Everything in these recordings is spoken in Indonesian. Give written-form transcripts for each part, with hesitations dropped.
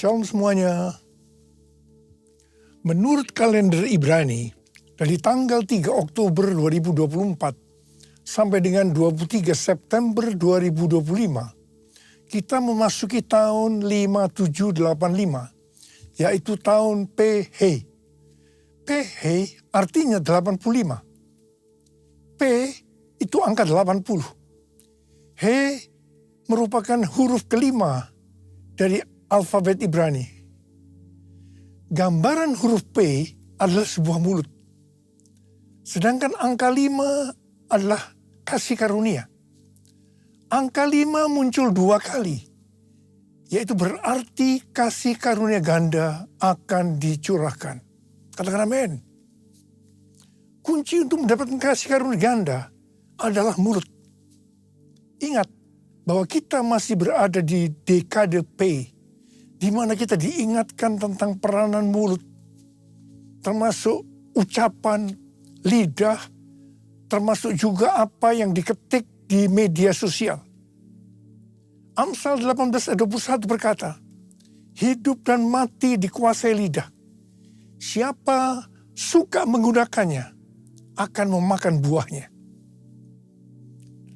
Shalom semuanya. Menurut kalender Ibrani, dari tanggal 3 Oktober 2024 sampai dengan 23 September 2025, kita memasuki tahun 5785, yaitu tahun PH. PH artinya 85. P itu angka 80. H merupakan huruf kelima dari alfabet Ibrani. Gambaran huruf P adalah sebuah mulut. Sedangkan angka 5 adalah kasih karunia. Angka 5 muncul 2 kali, yaitu berarti kasih karunia ganda akan dicurahkan. Katakan amin. Kunci untuk mendapatkan kasih karunia ganda adalah mulut. Ingat bahwa kita masih berada di dekade P, di mana kita diingatkan tentang peranan mulut, termasuk ucapan, lidah, termasuk juga apa yang diketik di media sosial. Amsal 18 ayat 21 berkata, hidup dan mati dikuasai lidah. Siapa suka menggunakannya akan memakan buahnya.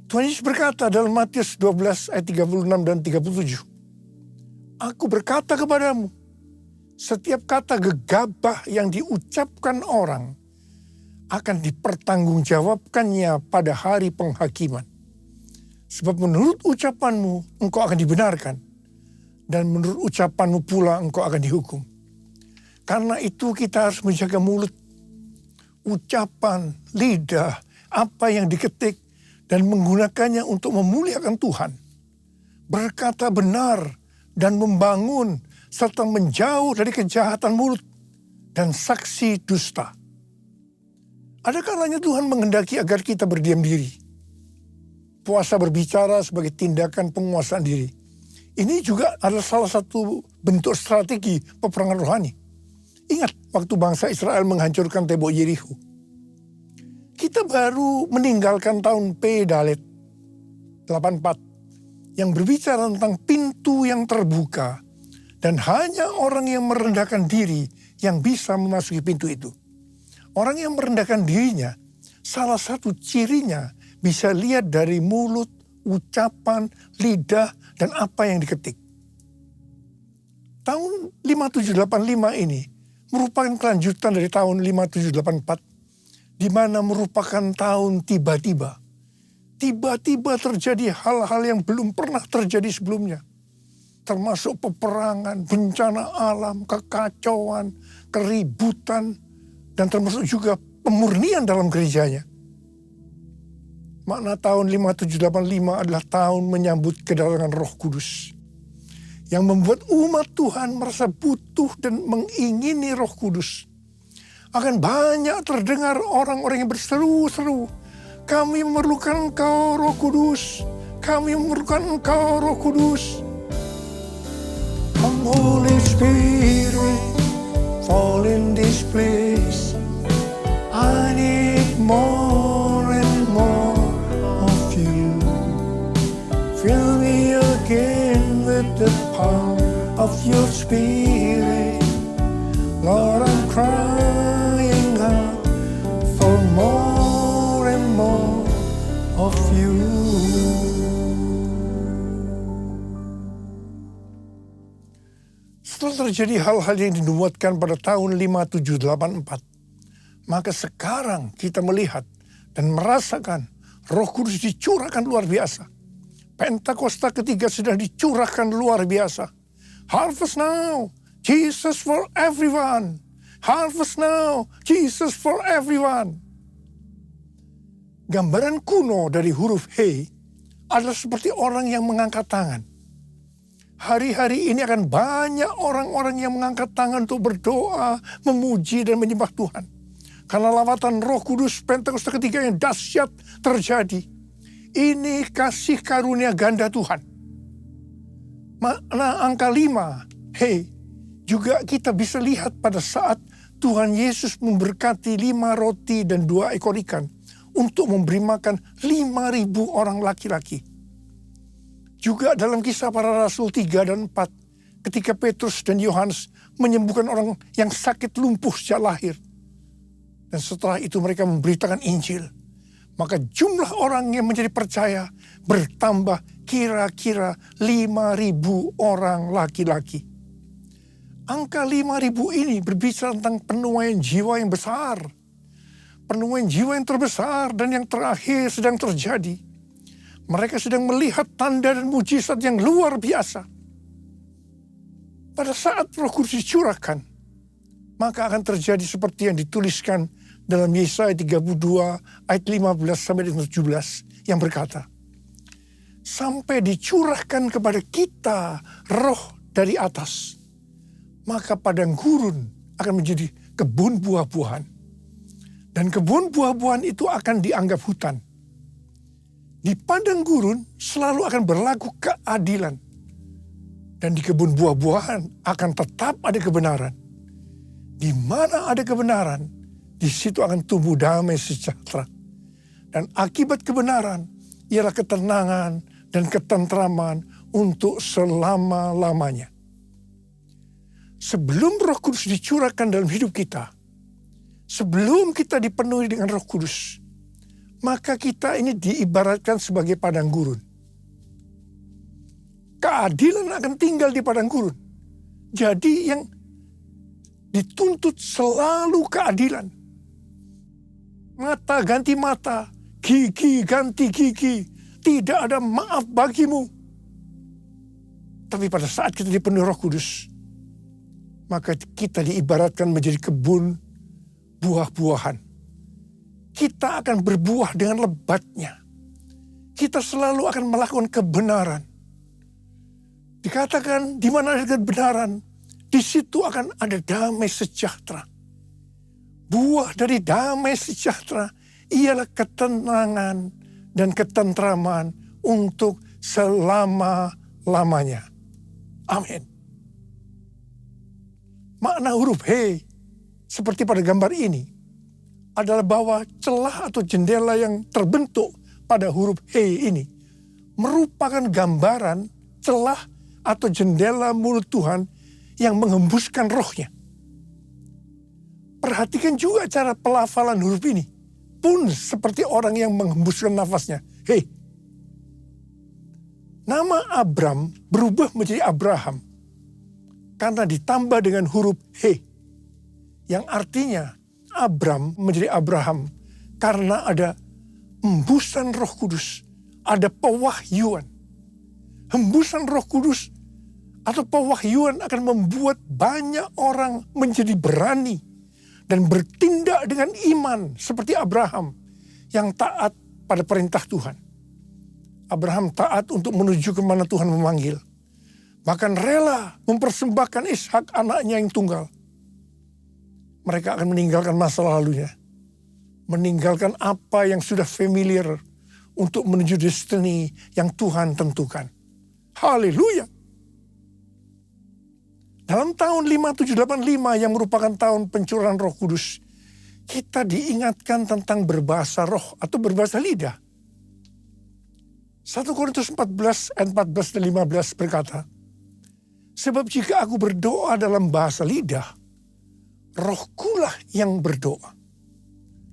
Tuhan Yesus berkata dalam Matius 12 ayat 36 dan 37. Aku berkata kepadamu, setiap kata gegabah yang diucapkan orang akan dipertanggungjawabkannya pada hari penghakiman. Sebab menurut ucapanmu engkau akan dibenarkan, dan menurut ucapanmu pula engkau akan dihukum. Karena itu kita harus menjaga mulut, ucapan, lidah, apa yang diketik, dan menggunakannya untuk memuliakan Tuhan. Berkata benar dan membangun, serta menjauh dari kejahatan mulut dan saksi dusta. Ada kalanya Tuhan menghendaki agar kita berdiam diri. Puasa berbicara sebagai tindakan penguasaan diri. Ini juga adalah salah satu bentuk strategi peperangan rohani. Ingat waktu bangsa Israel menghancurkan tembok Yerikho. Kita baru meninggalkan tahun P Dalet 84 yang berbicara tentang pintu yang terbuka dan hanya orang yang merendahkan diri yang bisa memasuki pintu itu. Orang yang merendahkan dirinya, salah satu cirinya bisa lihat dari mulut, ucapan, lidah, dan apa yang diketik. Tahun 5785 ini merupakan kelanjutan dari tahun 5784, di mana merupakan tahun tiba-tiba. Tiba-tiba terjadi hal-hal yang belum pernah terjadi sebelumnya. Termasuk peperangan, bencana alam, kekacauan, keributan, dan termasuk juga pemurnian dalam gerejanya. Makna tahun 5785 adalah tahun menyambut kedatangan Roh Kudus, yang membuat umat Tuhan merasa butuh dan mengingini Roh Kudus. Akan banyak terdengar orang-orang yang berseru-seru, kami memerlukan Engkau Roh Kudus, kami memerlukan Engkau Roh Kudus. Come Holy Spirit, fall in this place. I need more and more of you. Fill me again with the power of your Spirit. Lord, I'm crying out for more and more of you. Setelah terjadi hal-hal yang dinubuatkan pada tahun 5784, maka sekarang kita melihat dan merasakan Roh Kudus dicurahkan luar biasa. Pentakosta ketiga sedang dicurahkan luar biasa. Harvest now, Jesus for everyone. Harvest now, Jesus for everyone. Gambaran kuno dari huruf H adalah seperti orang yang mengangkat tangan. Hari-hari ini akan banyak orang-orang yang mengangkat tangan untuk berdoa, memuji dan menyembah Tuhan. Karena lawatan Roh Kudus Pentakosta ketiga yang dahsyat terjadi. Ini kasih karunia ganda Tuhan. Makna angka 5, H, juga kita bisa lihat pada saat Tuhan Yesus memberkati 5 roti dan 2 ekor ikan untuk memberi makan 5.000 orang laki-laki. Juga dalam Kisah Para Rasul 3 dan 4, ketika Petrus dan Yohanes menyembuhkan orang yang sakit lumpuh sejak lahir. Dan setelah itu mereka memberitakan Injil. Maka jumlah orang yang menjadi percaya bertambah kira-kira 5.000 orang laki-laki. Angka 5.000 ini berbicara tentang penuaian jiwa yang besar. Penuaian jiwa yang terbesar dan yang terakhir sedang terjadi. Mereka sedang melihat tanda dan mujizat yang luar biasa. Pada saat Roh Kudus dicurahkan, maka akan terjadi seperti yang dituliskan dalam Yesaya 32 ayat 15 sampai 17 yang berkata, sampai dicurahkan kepada kita roh dari atas, maka padang gurun akan menjadi kebun buah-buahan. Dan kebun buah-buahan itu akan dianggap hutan. Di padang gurun selalu akan berlaku keadilan. Dan di kebun buah-buahan akan tetap ada kebenaran. Di mana ada kebenaran, di situ akan tumbuh damai sejahtera. Dan akibat kebenaran ialah ketenangan dan ketentraman untuk selama-lamanya. Sebelum Roh Kudus dicurahkan dalam hidup kita, sebelum kita dipenuhi dengan Roh Kudus, maka kita ini diibaratkan sebagai padang gurun. Keadilan akan tinggal di padang gurun. Jadi yang dituntut selalu keadilan. Mata ganti mata, gigi ganti gigi, tidak ada maaf bagimu. Tapi pada saat kita dipenuhi Roh Kudus, maka kita diibaratkan menjadi kebun buah-buahan. Kita akan berbuah dengan lebatnya. Kita selalu akan melakukan kebenaran. Dikatakan di mana ada kebenaran, di situ akan ada damai sejahtera. Buah dari damai sejahtera ialah ketenangan dan ketentraman untuk selama-lamanya. Amin. Makna huruf He seperti pada gambar ini adalah bahwa celah atau jendela yang terbentuk pada huruf He ini merupakan gambaran celah atau jendela mulut Tuhan yang menghembuskan rohnya. Perhatikan juga cara pelafalan huruf ini. Pun seperti orang yang menghembuskan nafasnya. He. Nama Abram berubah menjadi Abraham karena ditambah dengan huruf He, yang artinya Abram menjadi Abraham karena ada hembusan Roh Kudus, ada pewahyuan. Hembusan Roh Kudus atau pewahyuan akan membuat banyak orang menjadi berani dan bertindak dengan iman seperti Abraham yang taat pada perintah Tuhan. Abraham taat untuk menuju kemana Tuhan memanggil. Bahkan rela mempersembahkan Ishak anaknya yang tunggal. Mereka akan meninggalkan masa lalunya. Meninggalkan apa yang sudah familiar untuk menuju destiny yang Tuhan tentukan. Haleluya. Dalam tahun 5785 yang merupakan tahun pencurahan Roh Kudus, kita diingatkan tentang berbahasa roh atau berbahasa lidah. 1 Korintus 14 ayat 14 dan 15 berkata, sebab jika aku berdoa dalam bahasa lidah, rohkulah yang berdoa.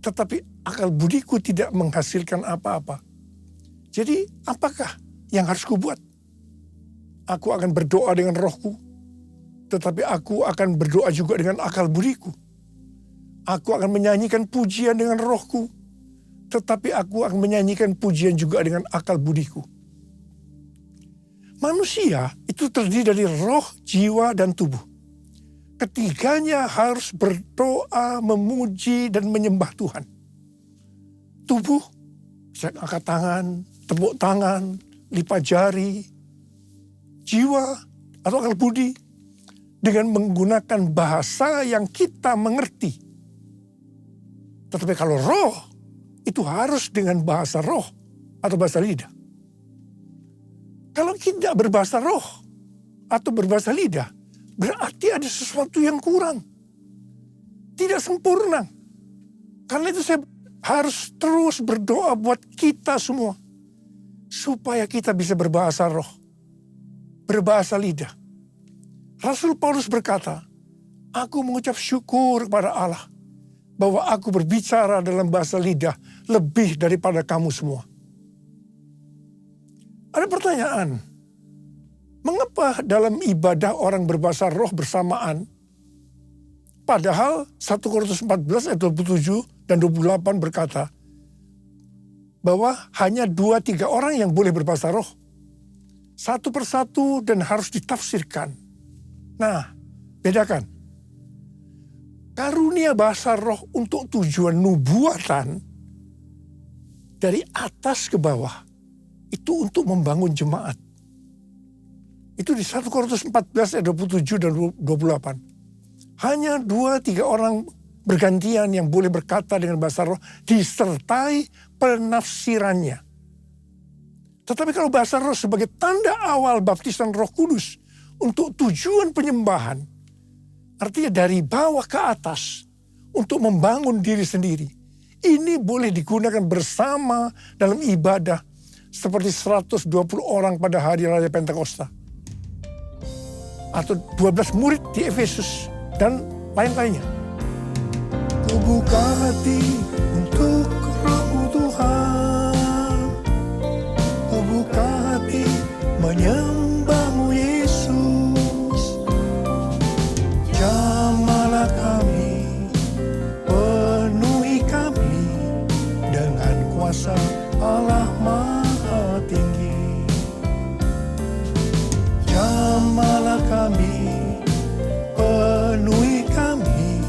Tetapi akal budiku tidak menghasilkan apa-apa. Jadi apakah yang harus kubuat? Aku akan berdoa dengan rohku, tetapi aku akan berdoa juga dengan akal budiku. Aku akan menyanyikan pujian dengan rohku, tetapi aku akan menyanyikan pujian juga dengan akal budiku. Manusia itu terdiri dari roh, jiwa, dan tubuh. Ketiganya harus berdoa, memuji, dan menyembah Tuhan. Tubuh, bisa angkat tangan, tepuk tangan, lipat jari. Jiwa atau akal budi dengan menggunakan bahasa yang kita mengerti. Tetapi kalau roh, itu harus dengan bahasa roh atau bahasa lidah. Kalau tidak berbahasa roh atau berbahasa lidah, berarti ada sesuatu yang kurang. Tidak sempurna. Karena itu saya harus terus berdoa buat kita semua. Supaya kita bisa berbahasa roh. Berbahasa lidah. Rasul Paulus berkata, aku mengucap syukur kepada Allah bahwa aku berbicara dalam bahasa lidah lebih daripada kamu semua. Ada pertanyaan, mengapa dalam ibadah orang berbahasa roh bersamaan, padahal 1 Korintus 14 ayat 27 dan 28 berkata bahwa hanya 2-3 orang yang boleh berbahasa roh. Satu persatu dan harus ditafsirkan. Nah, bedakan. Karunia bahasa roh untuk tujuan nubuatan dari atas ke bawah itu untuk membangun jemaat. Itu di 1 Korintus 14 ayat 27 dan 28. Hanya 2-3 orang bergantian yang boleh berkata dengan bahasa roh disertai penafsirannya. Tetapi kalau bahasa roh sebagai tanda awal baptisan Roh Kudus untuk tujuan penyembahan, artinya dari bawah ke atas untuk membangun diri sendiri. Ini boleh digunakan bersama dalam ibadah seperti 120 orang pada hari Raya Pentakosta. Atau 12 murid di Efesus dan lain-lainnya. Kubuka hati untuk Roh Tuhan. Kubuka hati menyembahmu Yesus. Jamahlah kami, penuhi kami dengan kuasa Allah Maha Tinggi. Jamahlah kami, penuhi kami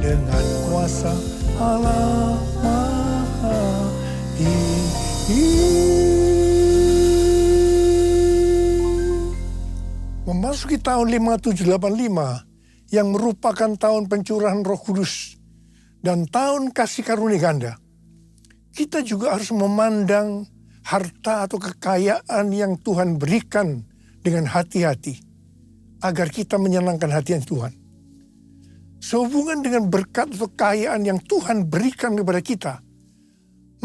dengan kuasa Allah Maha Tinggi. Memasuki tahun 5785 yang merupakan tahun pencurahan Roh Kudus dan tahun kasih karunia ganda, kita juga harus memandang harta atau kekayaan yang Tuhan berikan dengan hati-hati agar kita menyenangkan hati Tuhan. Sehubungan dengan berkat atau kekayaan yang Tuhan berikan kepada kita,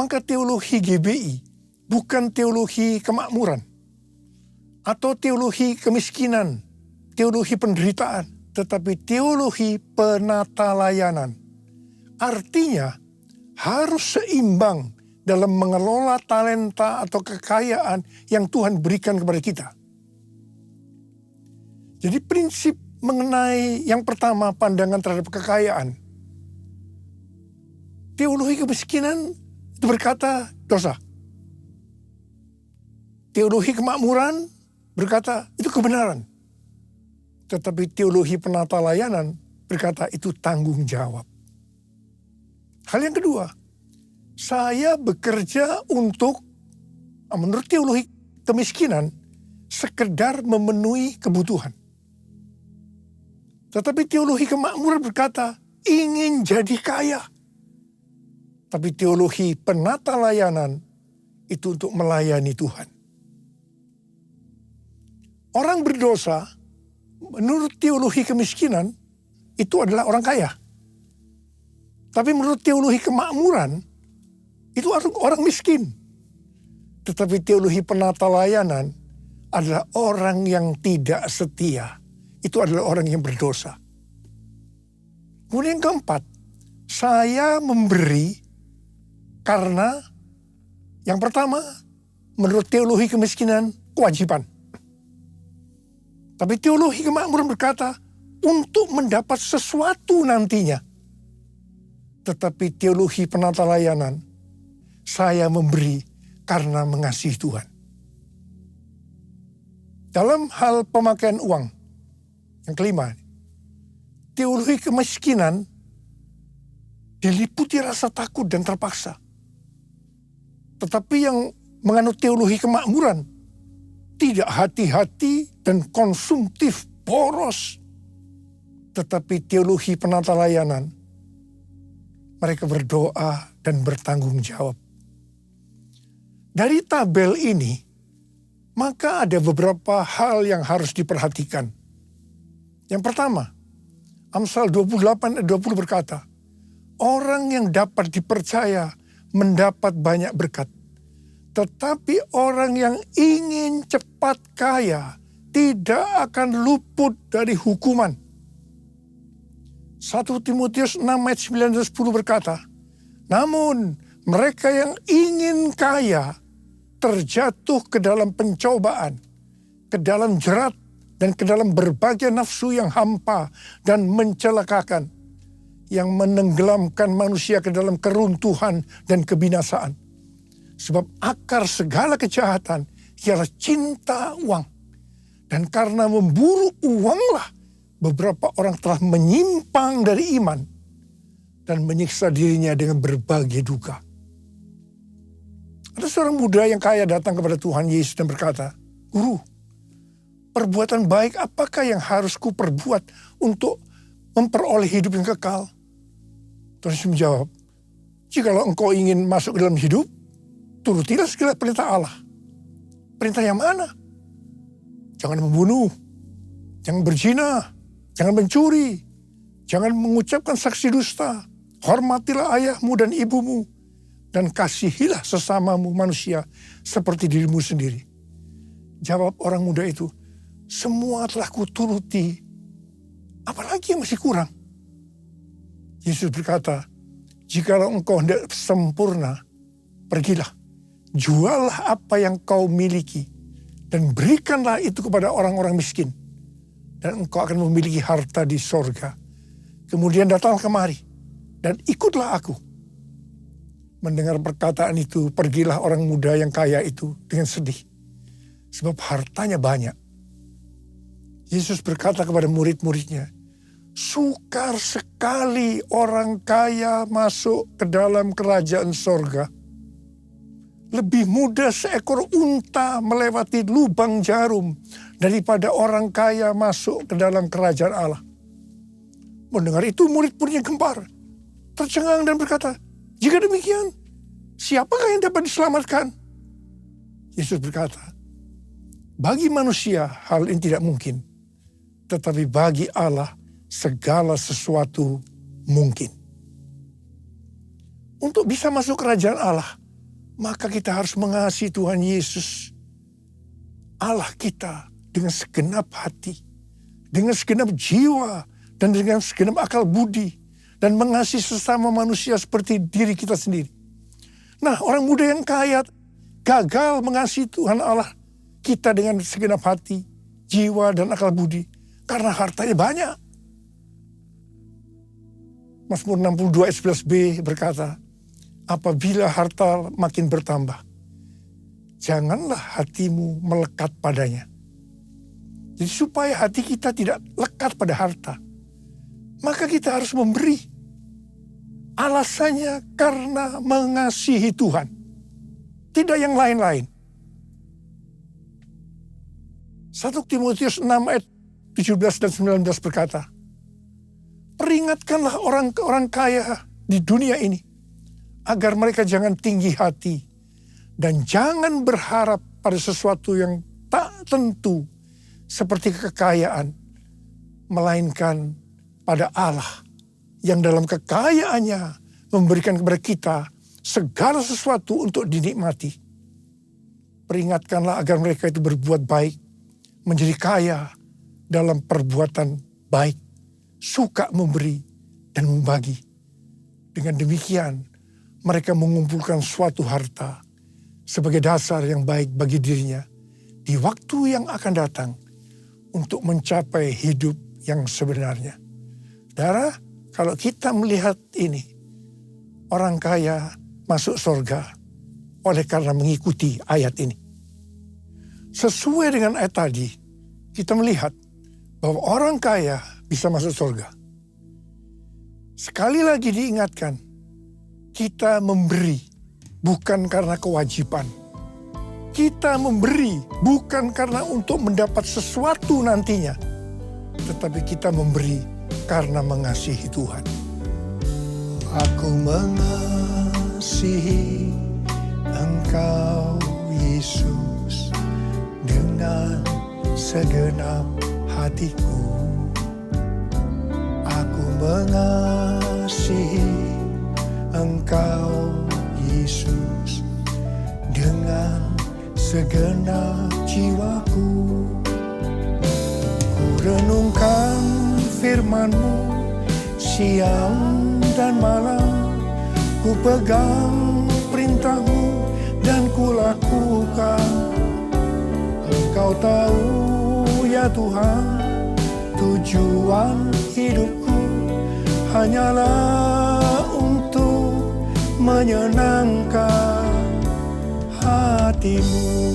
maka teologi GBI bukan teologi kemakmuran atau teologi kemiskinan, teologi penderitaan, tetapi teologi penata layanan. Artinya harus seimbang dalam mengelola talenta atau kekayaan yang Tuhan berikan kepada kita. Jadi prinsip mengenai yang pertama, pandangan terhadap kekayaan. Teologi kemiskinan itu berkata dosa. Teologi kemakmuran berkata itu kebenaran. Tetapi teologi penata layanan berkata itu tanggung jawab. Hal yang kedua, saya bekerja untuk, menurut teologi kemiskinan, sekedar memenuhi kebutuhan. Tetapi teologi kemakmuran berkata ingin jadi kaya. Tapi teologi penata layanan itu untuk melayani Tuhan. Orang berdosa, menurut teologi kemiskinan, itu adalah orang kaya. Tapi menurut teologi kemakmuran, itu orang miskin. Tetapi teologi penata layanan adalah orang yang tidak setia. Itu adalah orang yang berdosa. Kemudian yang keempat, saya memberi karena yang pertama, menurut teologi kemiskinan, kewajiban. Tapi teologi kemakmuran berkata, untuk mendapat sesuatu nantinya. Tetapi teologi penata layanan, saya memberi karena mengasihi Tuhan. Dalam hal pemakaian uang, yang kelima, teologi kemiskinan diliputi rasa takut dan terpaksa. Tetapi yang menganut teologi kemakmuran, tidak hati-hati dan konsumtif, boros. Tetapi teologi penata layanan, mereka berdoa dan bertanggung jawab. Dari tabel ini, maka ada beberapa hal yang harus diperhatikan. Yang pertama, Amsal 28 ayat 20 berkata, orang yang dapat dipercaya mendapat banyak berkat. Tetapi orang yang ingin cepat kaya tidak akan luput dari hukuman. 1 Timotius 6 ayat 9 dan 10 berkata, namun mereka yang ingin kaya terjatuh ke dalam pencobaan, ke dalam jerat, dan ke dalam berbagai nafsu yang hampa dan mencelakakan, yang menenggelamkan manusia ke dalam keruntuhan dan kebinasaan. Sebab akar segala kejahatan ialah cinta uang. Dan karena memburu uanglah beberapa orang telah menyimpang dari iman dan menyiksa dirinya dengan berbagai duka. Ada seorang muda yang kaya datang kepada Tuhan Yesus dan berkata, Guru, perbuatan baik apakah yang harus kuperbuat untuk memperoleh hidup yang kekal? Tuhan Yesus menjawab, jikalau engkau ingin masuk ke dalam hidup, turutilah segala perintah Allah. Perintah yang mana? Jangan membunuh, jangan berzina, jangan mencuri, jangan mengucapkan saksi dusta, hormatilah ayahmu dan ibumu, dan kasihilah sesamamu manusia seperti dirimu sendiri. Jawab orang muda itu, semua telah kuturuti, apalagi yang masih kurang? Yesus berkata, jikalau engkau hendak sempurna, pergilah, juallah apa yang kau miliki, dan berikanlah itu kepada orang-orang miskin, dan engkau akan memiliki harta di sorga. Kemudian datanglah kemari, dan ikutlah aku. Mendengar perkataan itu, pergilah orang muda yang kaya itu dengan sedih, sebab hartanya banyak. Yesus berkata kepada murid-muridnya, sukar sekali orang kaya masuk ke dalam kerajaan sorga. Lebih mudah seekor unta melewati lubang jarum daripada orang kaya masuk ke dalam kerajaan Allah. Mendengar itu murid-muridnya gempar, tercengang dan berkata, jika demikian, siapakah yang dapat diselamatkan? Yesus berkata, bagi manusia hal ini tidak mungkin, tetapi bagi Allah segala sesuatu mungkin. Untuk bisa masuk kerajaan Allah, maka kita harus mengasihi Tuhan Yesus, Allah kita, dengan segenap hati, dengan segenap jiwa, dan dengan segenap akal budi, dan mengasihi sesama manusia seperti diri kita sendiri. Nah, orang muda yang kaya gagal mengasihi Tuhan Allah kita dengan segenap hati, jiwa, dan akal budi, karena hartanya banyak. Mazmur 62 ayat 11b berkata, apabila harta makin bertambah, janganlah hatimu melekat padanya. Jadi supaya hati kita tidak lekat pada harta, maka kita harus memberi. Alasannya karena mengasihi Tuhan, tidak yang lain-lain. 1 Timotius 6 ayat 17 dan 19 berkata, peringatkanlah orang kaya di dunia ini, agar mereka jangan tinggi hati dan jangan berharap pada sesuatu yang tak tentu seperti kekayaan, melainkan pada Allah yang dalam kekayaannya memberikan kepada kita segala sesuatu untuk dinikmati. Peringatkanlah agar mereka itu berbuat baik, menjadi kaya dalam perbuatan baik, suka memberi dan membagi. Dengan demikian, mereka mengumpulkan suatu harta sebagai dasar yang baik bagi dirinya di waktu yang akan datang untuk mencapai hidup yang sebenarnya. Saudara, kalau kita melihat ini, orang kaya masuk surga oleh karena mengikuti ayat ini. Sesuai dengan ayat tadi, kita melihat bahwa orang kaya bisa masuk surga. Sekali lagi diingatkan, kita memberi bukan karena kewajiban. Kita memberi bukan karena untuk mendapat sesuatu nantinya, tetapi kita memberi karena mengasihi Tuhan. Aku mengasihi Engkau, Yesus, dengan segenap hatiku. Aku mengasihi Engkau, Yesus, dengan segenap jiwaku. Renungkan firman-Mu siang dan malam, ku pegang perintah-Mu dan ku lakukan. Engkau tahu ya Tuhan, tujuan hidupku hanyalah untuk menyenangkan hati-Mu.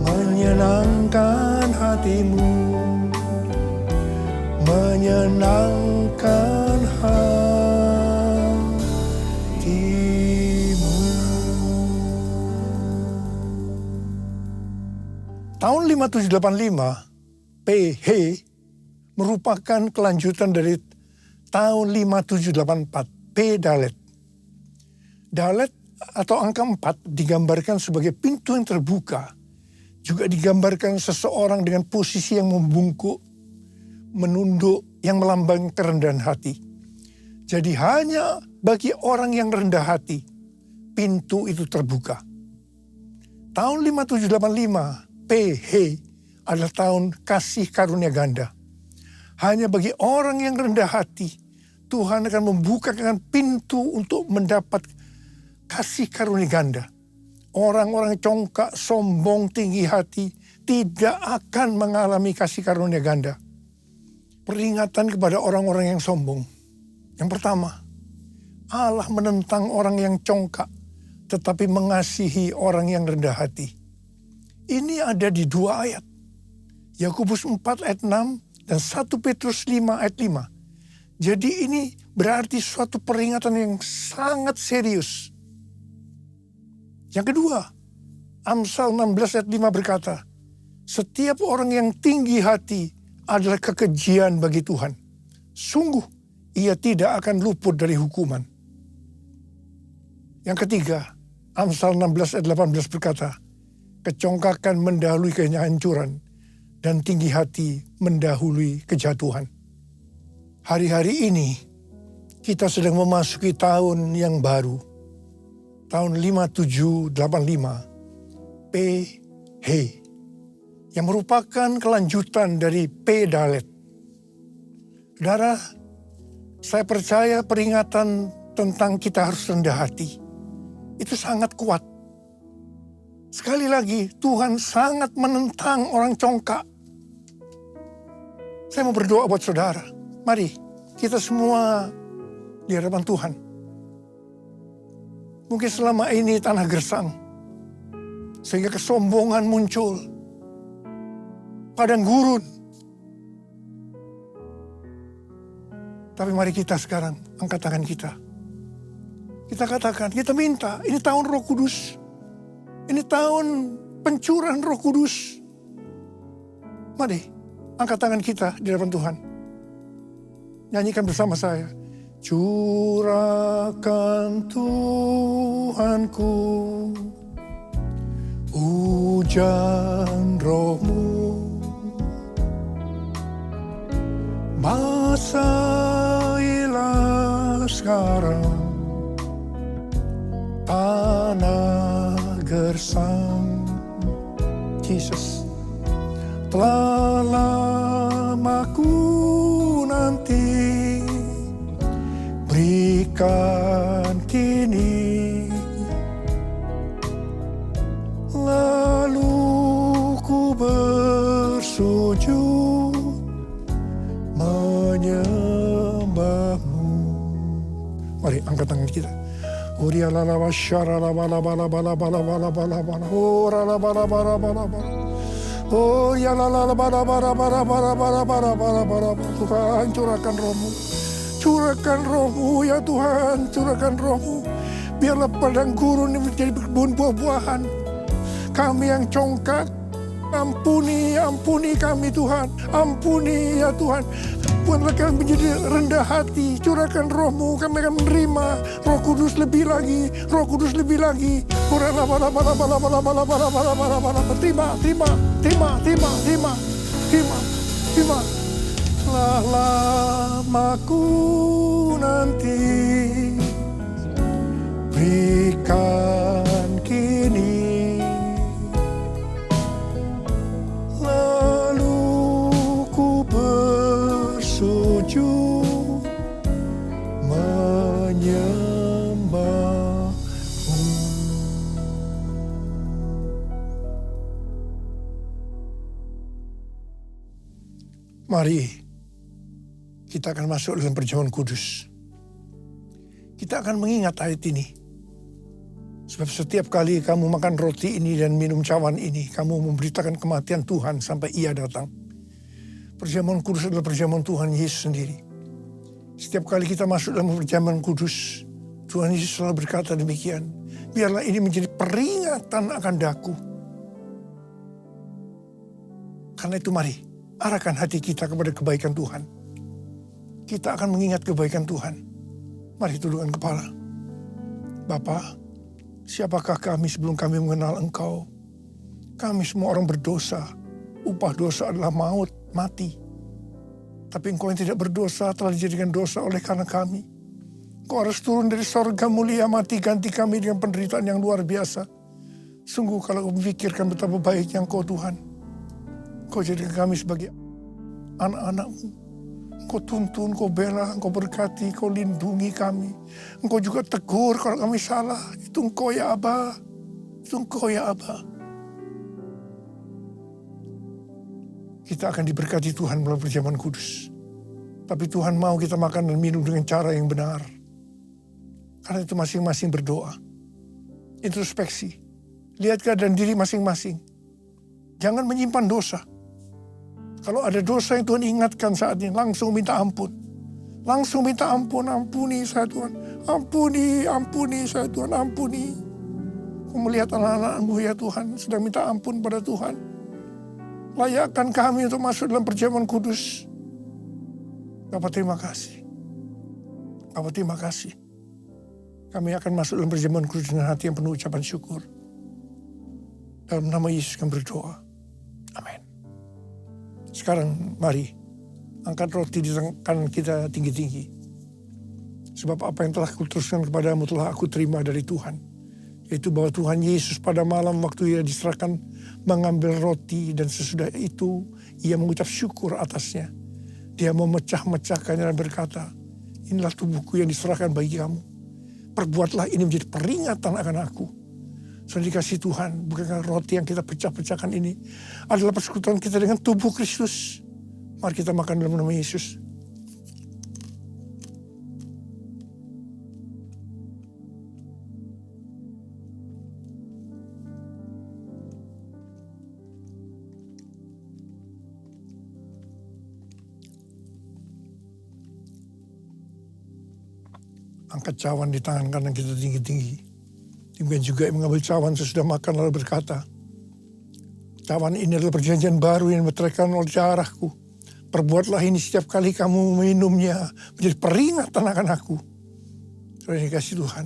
Menyenangkan hati-Mu, menyenangkan hati-Mu. Tahun 5785, PH merupakan kelanjutan dari tahun 5784, P Dalet. Dalet atau angka 4 digambarkan sebagai pintu yang terbuka. Juga digambarkan seseorang dengan posisi yang membungkuk, menunduk, yang melambangkan kerendahan hati. Jadi hanya bagi orang yang rendah hati, pintu itu terbuka. Tahun 5785, PH adalah tahun kasih karunia ganda. Hanya bagi orang yang rendah hati, Tuhan akan membukakan pintu untuk mendapat kasih karunia ganda. Orang-orang congkak, sombong, tinggi hati tidak akan mengalami kasih karunia ganda. Peringatan kepada orang-orang yang sombong. Yang pertama, Allah menentang orang yang congkak, tetapi mengasihi orang yang rendah hati. Ini ada di 2 ayat. Yakobus 4 ayat 6 dan 1 Petrus 5 ayat 5. Jadi ini berarti suatu peringatan yang sangat serius. Yang kedua, Amsal 16 ayat 5 berkata, setiap orang yang tinggi hati adalah kekejian bagi Tuhan. Sungguh, ia tidak akan luput dari hukuman. Yang ketiga, Amsal 16 ayat 18 berkata, kecongkakan mendahului kehancuran dan tinggi hati mendahului kejatuhan. Hari-hari ini, kita sedang memasuki tahun yang baru. Tahun 5785, PH, yang merupakan kelanjutan dari P Dalet. Saudara, saya percaya peringatan tentang kita harus rendah hati, itu sangat kuat. Sekali lagi, Tuhan sangat menentang orang congkak. Saya mau berdoa buat saudara. Mari, kita semua di hadapan Tuhan. Mungkin selama ini tanah gersang, sehingga kesombongan muncul, padang gurun. Tapi mari kita sekarang angkat tangan kita. Kita katakan, kita minta, ini tahun Roh Kudus. Ini tahun pencurahan Roh Kudus. Mari, angkat tangan kita di hadapan Tuhan. Nyanyikan bersama saya. Curahkan Tuhanku hujan Roh-Mu, basahilah sekarang tanah gersang. Jesus, telah lama ku nanti, berikan kini, lalu ku bersujud menyembah-Mu. Mari angkat tangan kita. Tuhan, curahkan Roh-Mu. Curahkan Roh-Mu ya Tuhan, curahkan Roh-Mu. Biarlah padang gurun ini menjadi kebun buah-buahan. Kami yang congkak, ampuni kami Tuhan. Ampuni ya Tuhan. Buatlah kami menjadi rendah hati. Curahkan Roh-Mu, kami akan menerima Roh Kudus lebih lagi. Roh Kudus lebih lagi. Terima. Telah lama ku nanti, berikan kini, Mari kita akan masuk dalam perjamuan kudus. Kita akan mengingat ayat ini. Sebab setiap kali kamu makan roti ini dan minum cawan ini, kamu memberitakan kematian Tuhan sampai Ia datang. Perjamuan kudus adalah perjamuan Tuhan Yesus sendiri. Setiap kali kita masuk dalam perjamuan kudus, Tuhan Yesus selalu berkata demikian. Biarlah ini menjadi peringatan akan daku. Karena itu mari, arahkan hati kita kepada kebaikan Tuhan. Kita akan mengingat kebaikan Tuhan. Mari tundukkan kepala. Bapa, siapakah kami sebelum kami mengenal Engkau? Kami semua orang berdosa. Upah dosa adalah maut, mati. Tapi Engkau yang tidak berdosa telah dijadikan dosa oleh karena kami. Engkau harus turun dari sorga mulia, mati ganti kami dengan penderitaan yang luar biasa. Sungguh kalau kau memikirkan betapa baiknya Engkau Tuhan. Engkau jadikan kami sebagai anak-anak-Mu. Engkau tuntun, Engkau bela, Engkau berkati, Engkau lindungi kami. Engkau juga tegur kalau kami salah. Itu Engkau ya Aba. Itu Engkau ya Aba. Kita akan diberkati Tuhan melalui perjamuan kudus. Tapi Tuhan mau kita makan dan minum dengan cara yang benar. Karena itu masing-masing berdoa. Introspeksi. Lihat keadaan diri masing-masing. Jangan menyimpan dosa. Kalau ada dosa yang Tuhan ingatkan saat ini, langsung minta ampun. Langsung minta ampun, ampuni saya Tuhan. Ampuni saya Tuhan, ampuni. Kau melihat anak-anak-Mu ya Tuhan, sedang minta ampun pada Tuhan. Layakkan kami untuk masuk dalam perjamuan kudus. Bapa terima kasih. Bapa terima kasih. Kami akan masuk dalam perjamuan kudus dengan hati yang penuh ucapan syukur. Dalam nama Yesus kami berdoa. Amin. Sekarang mari angkat roti di tangan kita tinggi-tinggi. Sebab apa yang telah kuteruskan kepadamu telah aku terima dari Tuhan. Yaitu bahwa Tuhan Yesus pada malam waktu Ia diserahkan mengambil roti dan sesudah itu Ia mengucap syukur atasnya. Dia memecah-mecahkannya dan berkata, inilah tubuhku yang diserahkan bagi kamu. Perbuatlah ini menjadi peringatan akan aku. Sudah dikasih Tuhan, bukankah roti yang kita pecah-pecahkan ini adalah persekutuan kita dengan tubuh Kristus. Mari kita makan dalam nama Yesus. Angkat cawan di tangan kanan kita tinggi-tinggi. Demikian juga yang mengambil cawan sesudah makan lalu berkata, cawan ini adalah perjanjian baru yang dimeteraikan oleh darahku. Perbuatlah ini setiap kali kamu meminumnya menjadi peringatan akan aku. Sudah dikasih Tuhan.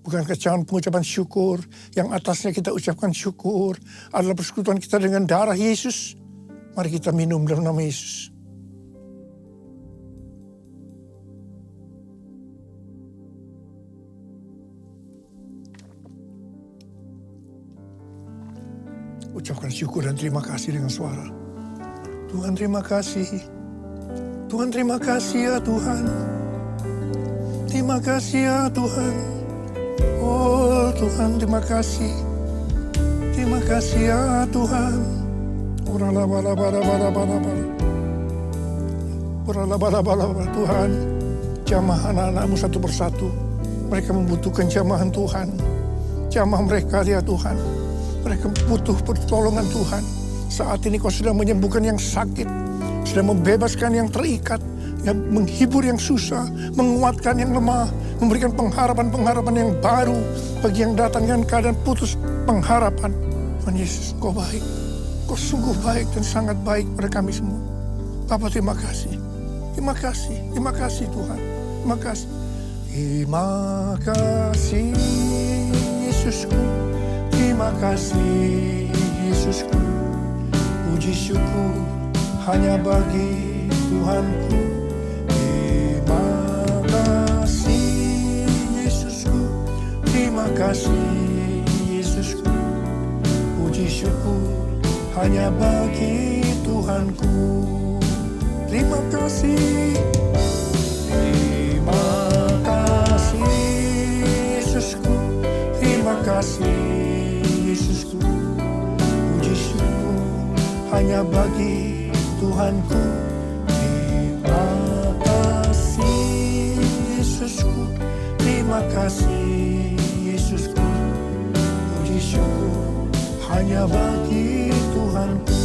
Bukankah cawan pengucapan syukur yang atasnya kita ucapkan syukur adalah persekutuan kita dengan darah Yesus. Mari kita minum dalam nama Yesus. Ucapkan syukur dan terima kasih dengan suara. Tuhan terima kasih. Tuhan terima kasih ya Tuhan. Terima kasih ya Tuhan. Oh Tuhan terima kasih. Terima kasih ya Tuhan. Urala bala bala bala bala bala. Urala bala bala bala Tuhan. Jamah anak-anak-Mu satu persatu. Mereka membutuhkan jamahan Tuhan. Jamah mereka ya Tuhan. Mereka butuh pertolongan Tuhan. Saat ini Kau sedang menyembuhkan yang sakit. Sedang membebaskan yang terikat. Yang menghibur yang susah. Menguatkan yang lemah. Memberikan pengharapan-pengharapan yang baru. Bagi yang datang dengan keadaan putus pengharapan. Tuhan Yesus, Kau baik. Kau sungguh baik dan sangat baik pada kami semua. Bapa terima kasih. Terima kasih. Terima kasih Tuhan. Terima kasih. Terima kasih Yesusku. Terima kasih Yesusku, puji syukur hanya bagi Tuhanku. Terima kasih Yesusku, terima kasih Yesusku, puji syukur hanya bagi Tuhanku. Terima kasih, terima kasih Yesusku, terima kasih Yesusku, puji syukur hanya bagi Tuhanku. terima kasih Yesusku. Puji syukur hanya bagi Tuhanku.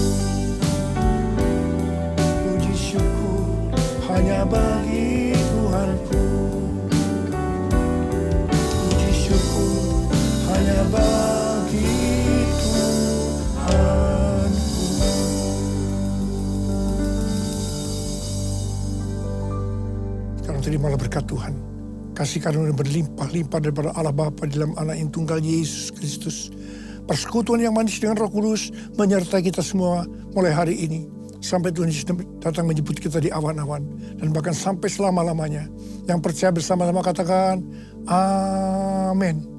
Puji syukur hanya bagi Tuhanku. Puji syukur hanya bagi Tuhanku. Sekarang terimalah berkat Tuhan. Kasih karunia berlimpah-limpah daripada Allah Bapa di dalam Anak yang tunggal Yesus Kristus. Persekutuan yang manis dengan Roh Kudus menyertai kita semua mulai hari ini. Sampai Tuhan Yesus datang menjemput kita di awan-awan. Dan bahkan sampai selama-lamanya. Yang percaya bersama-sama katakan, Amin.